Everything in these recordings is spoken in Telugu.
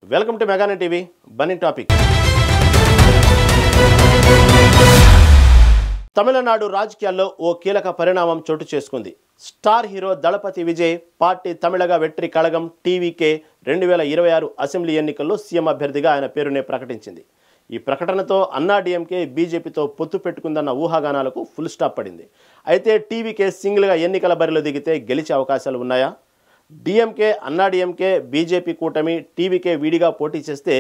Welcome to Meganet TV Bunny topic. Tamil Nadu రాజకీయాల్లో ఓ కీలక పరిణామం చోటు చేసుకుంది. Star hero Thalapathy Vijay party Tamizhaga Vettri Kazhagam TVK 2026 assembly ఎన్నికల్లో సీఎం అభ్యర్థిగా ఆయన పేరునే ప్రకటించింది. ఈ ప్రకటనతో అన్నాడీఎంకే బీజేపీతో పొత్తు పెట్టుకుందన్న ఊహాగానాలకు ఫుల్ స్టాప్ పడింది. అయితే టీవీకే సింగిల్గా ఎన్నికల బరిలో దిగితే గెలిచే అవకాశాలు ఉన్నాయా? డిఎంకే, అన్నాడీఎంకే, బీజేపీ కూటమి టీవీకే విడిగా పోటీ చేస్తే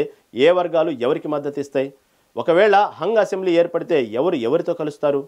ఏ వర్గాలు ఎవరికి మద్దతు ఇస్తాయి? ఒకవేళ హంగ్ అసెంబ్లీ ఏర్పడితే ఎవరు ఎవరితో కలుస్తారు?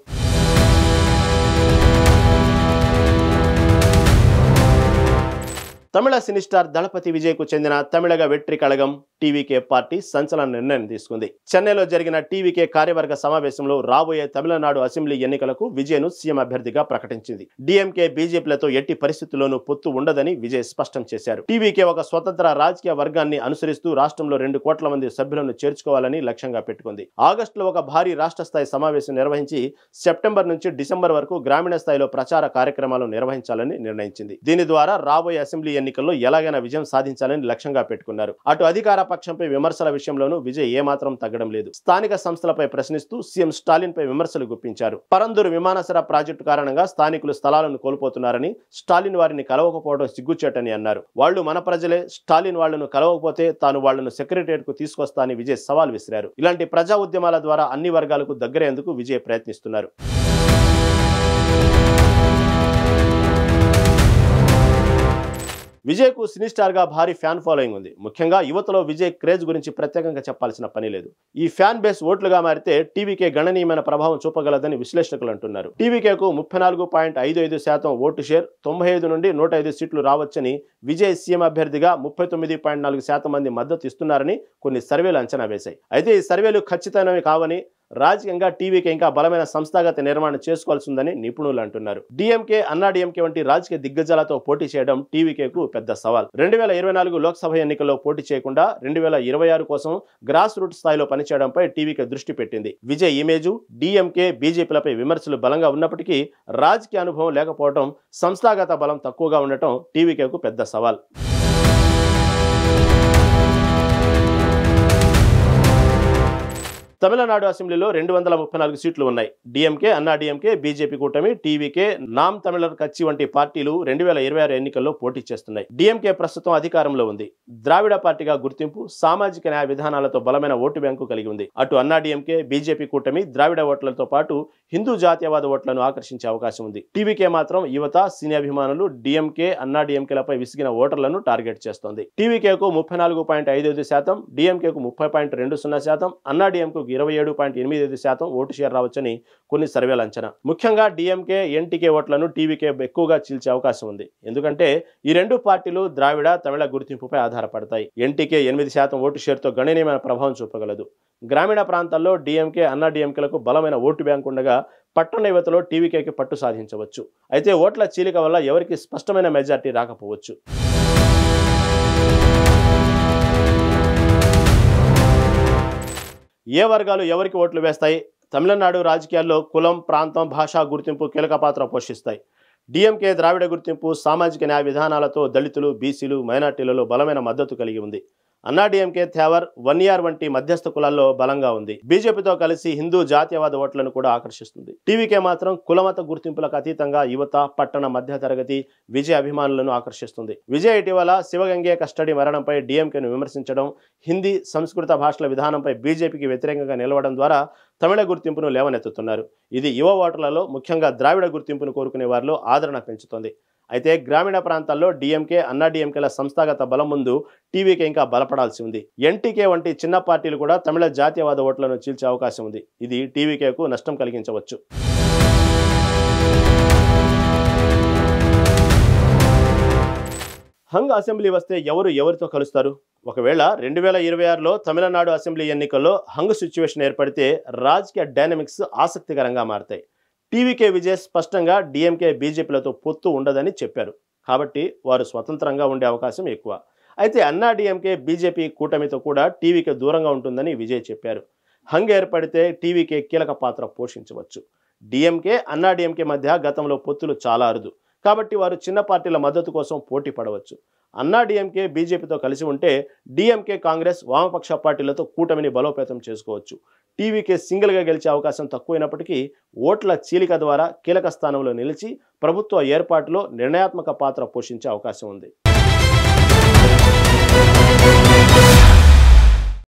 తమిళ సినీ స్టార్ దళపతి విజయ్కు చెందిన తమిళగ వెట్రి కళగం టీవీకే పార్టీ సంచలన నిర్ణయం తీసుకుంది. చెన్నైలో జరిగిన టీవీకే కార్యవర్గ సమావేశంలో రాబోయే తమిళనాడు అసెంబ్లీ ఎన్నికలకు విజయ్ను సీఎం అభ్యర్థిగా ప్రకటించింది. డిఎంకే, బీజేపీలతో ఎట్టి పరిస్థితుల్లోనూ పొత్తు ఉండదని విజయ్ స్పష్టం చేశారు. టీవీకే ఒక స్వతంత్ర రాజకీయ వర్గాన్ని అనుసరిస్తూ రాష్ట్రంలో 2 కోట్ల మంది సభ్యులను చేర్చుకోవాలని లక్ష్యంగా పెట్టుకుంది. ఆగస్టులో ఒక భారీ రాష్ట్ర స్థాయి సమావేశం నిర్వహించి సెప్టెంబర్ నుంచి డిసెంబర్ వరకు గ్రామీణ స్థాయిలో ప్రచార కార్యక్రమాలు నిర్వహించాలని నిర్ణయించింది. దీని ద్వారా రాబోయే అసెంబ్లీ ఎన్నికల్లో ఎలాగైనా విజయం సాధించాలని లక్ష్యంగా పెట్టుకున్నారు. అటు అధికార పక్షంపై విమర్శల విషయంలోనూ విజయ్ ఏమాత్రం తగ్గడం లేదు. స్థానిక సంస్థలపై ప్రశ్నిస్తూ సీఎం స్టాలిన్ పై విమర్శలు గుప్పించారు. పరందూరు విమానాశ్రయ ప్రాజెక్టు కారణంగా స్థానికులు స్థలాలను కోల్పోతున్నారని, స్టాలిన్ వారిని కలవకపోవడం సిగ్గుచేటని అన్నారు. వాళ్లు మన ప్రజలే, స్టాలిన్ వాళ్లను కలవకపోతే తాను వాళ్లను సెక్రటేరియట్ కు తీసుకొస్తా అని విజయ్ సవాల్ విసిరారు. ఇలాంటి ప్రజా ఉద్యమాల ద్వారా అన్ని వర్గాలకు దగ్గరేందుకు విజయ్ ప్రయత్నిస్తున్నారు. విజయ్కు సినీ స్టార్ గా భారీ ఫ్యాన్ ఫాలోయింగ్ ఉంది. ముఖ్యంగా యువతలో విజయ్ క్రేజ్ గురించి ప్రత్యేకంగా చెప్పాల్సిన పని లేదు. ఈ ఫ్యాన్ బేస్ ఓట్లుగా మారితే టీవీకే గణనీయమైన ప్రభావం చూపగలదని విశ్లేషకులు అంటున్నారు. టీవీకేకు 34.55% ఓటు షేర్, 95 నుండి 105 సీట్లు రావచ్చని, విజయ్ సీఎం అభ్యర్థిగా 39.4% మంది మద్దతు ఇస్తున్నారని కొన్ని సర్వేలు అంచనా వేశాయి. అయితే ఈ సర్వేలు ఖచ్చితమైనవి కావని, రాజకీయంగా టీవీకే ఇంకా బలమైన సంస్థాగత నిర్మాణం చేసుకోవాల్సి ఉందని నిపుణులు అంటున్నారు. డిఎంకే, అన్నాడీఎంకే వంటి రాజకీయ దిగ్గజాలతో పోటీ చేయడం టీవీకేకు పెద్ద సవాల్. 2024 లోక్సభ ఎన్నికల్లో పోటీ చేయకుండా 2026 కోసం గ్రాస్ రూట్ స్థాయిలో పనిచేయడంపై టీవీకే దృష్టి పెట్టింది. విజయ్ ఇమేజు, డిఎంకే, బీజేపీలపై విమర్శలు బలంగా ఉన్నప్పటికీ రాజకీయ అనుభవం లేకపోవడం, సంస్థాగత బలం తక్కువగా ఉండటం టీవీకేకు పెద్ద సవాల్. తమిళనాడు అసెంబ్లీలో 234 సీట్లు ఉన్నాయి. డిఎంకే, అన్నాడీఎంకే, బీజేపీ కూటమి, టీవీకే, నామ్ తమిళర్ కచ్చి వంటి పార్టీలు 2026 ఎన్నికల్లో పోటీ చేస్తున్నాయి. డిఎంకే ప్రస్తుతం అధికారంలో ఉంది. ద్రావిడ పార్టీగా గుర్తింపు, సామాజిక న్యాయ విధానాలతో బలమైన ఓటు బ్యాంకు కలిగి ఉంది. అటు అన్నాడీఎంకే, బీజేపీ కూటమి ద్రావిడ ఓట్లతో పాటు హిందూ జాతీయవాద ఓట్లను ఆకర్షించే అవకాశం ఉంది. టీవీకే మాత్రం యువత, సినీ అభిమానులు, డిఎంకే, అన్నాడీఎంకేలపై విసిగిన ఓటర్లను టార్గెట్ చేస్తోంది. టీవీకేకు 34.55%, డిఎంకేకు 30.20%, అన్నాడీఎంకు 27.85% ఓటు షేర్ రావచ్చని కొన్ని సర్వేల అంచనా. ముఖ్యంగా డిఎంకే, ఎన్టీకే ఓట్లను టీవీకే ఎక్కువగా చీల్చే అవకాశం ఉంది. ఎందుకంటే ఈ 2 పార్టీలు ద్రావిడ, తమిళ గుర్తింపుపై ఆధారపడతాయి. ఎన్టీకే 8% ఓటు షేర్తో గణనీయమైన ప్రభావం చూపగలదు. గ్రామీణ ప్రాంతాల్లో డిఎంకే, అన్నాడీఎంకేలకు బలమైన ఓటు బ్యాంకు ఉండగా పట్టణ యువతలో టీవీకేకి పట్టు సాధించవచ్చు. అయితే ఓట్ల చీలిక వల్ల ఎవరికి స్పష్టమైన మెజార్టీ రాకపోవచ్చు. ఏ వర్గాలు ఎవరికి ఓట్లు వేస్తాయి? తమిళనాడు రాజకీయాల్లో కులం, ప్రాంతం, భాషా గుర్తింపు కీలక పాత్ర పోషిస్తాయి. డిఎంకే ద్రావిడ గుర్తింపు, సామాజిక న్యాయ విధానాలతో దళితులు, బీసీలు, మైనార్టీలలో బలమైన మద్దతు కలిగి ఉంది. అన్నాడీఎంకే థేవర్, వన్యార్ వంటి మధ్యస్థ కులాల్లో బలంగా ఉంది. బీజేపీతో కలిసి హిందూ జాతీయవాద ఓట్లను కూడా ఆకర్షిస్తుంది. టీవీకే మాత్రం కులమత గుర్తింపులకు అతీతంగా యువత, పట్టణ మధ్య తరగతి, విజయ్ అభిమానులను ఆకర్షిస్తుంది. విజయ్ ఇటీవల శివగంగే కస్టడీ మరణంపై డిఎంకేను విమర్శించడం, హిందీ, సంస్కృత భాషల విధానంపై బీజేపీకి వ్యతిరేకంగా నిలవడం ద్వారా తమిళ గుర్తింపును లేవనెత్తుతున్నారు. ఇది యువ ఓటర్లలో, ముఖ్యంగా ద్రావిడ గుర్తింపును కోరుకునే వారిలో ఆదరణ పెంచుతోంది. అయితే గ్రామీణ ప్రాంతాల్లో డిఎంకే, అన్నాడీఎంకేల సంస్థాగత బలం ముందు టీవీకే ఇంకా బలపడాల్సి ఉంది. ఎన్టీకే వంటి చిన్న పార్టీలు కూడా తమిళ జాతీయవాద ఓట్లను చీల్చే అవకాశం ఉంది. ఇది టీవీకేకు నష్టం కలిగించవచ్చు. హంగ్ అసెంబ్లీ వస్తే ఎవరు ఎవరితో కలుస్తారు? ఒకవేళ 2026లో తమిళనాడు అసెంబ్లీ ఎన్నికల్లో హంగ్ సిచ్యువేషన్ ఏర్పడితే రాజకీయ డైనమిక్స్ ఆసక్తికరంగా మారతాయి. టీవీకే విజయ్ స్పష్టంగా డిఎంకే, బీజేపీలతో పొత్తు ఉండదని చెప్పారు. కాబట్టి వారు స్వతంత్రంగా ఉండే అవకాశం ఎక్కువ. అయితే అన్నాడీఎంకే, బీజేపీ కూటమితో కూడా టీవీకే దూరంగా ఉంటుందని విజయ్ చెప్పారు. హంగ్ ఏర్పడితే టీవీకే కీలక పాత్ర పోషించవచ్చు. డిఎంకే, అన్నాడీఎంకే మధ్య గతంలో పొత్తులు చాలా అరుదు. కాబట్టి వారు చిన్న పార్టీల మద్దతు కోసం పోటీ పడవచ్చు. అన్నా డిఎంకే బీజేపీతో కలిసి ఉంటే డిఎంకే కాంగ్రెస్ వామపక్ష పార్టీలతో కూటమిని బలోపేతం చేసుకోవచ్చు. టీవీకే సింగిల్గా గెలిచే అవకాశం తక్కువైనప్పటికీ ఓట్ల చీలిక ద్వారా కీలక స్థానంలో నిలిచి ప్రభుత్వ ఏర్పాటులో నిర్ణయాత్మక పాత్ర పోషించే అవకాశం ఉంది.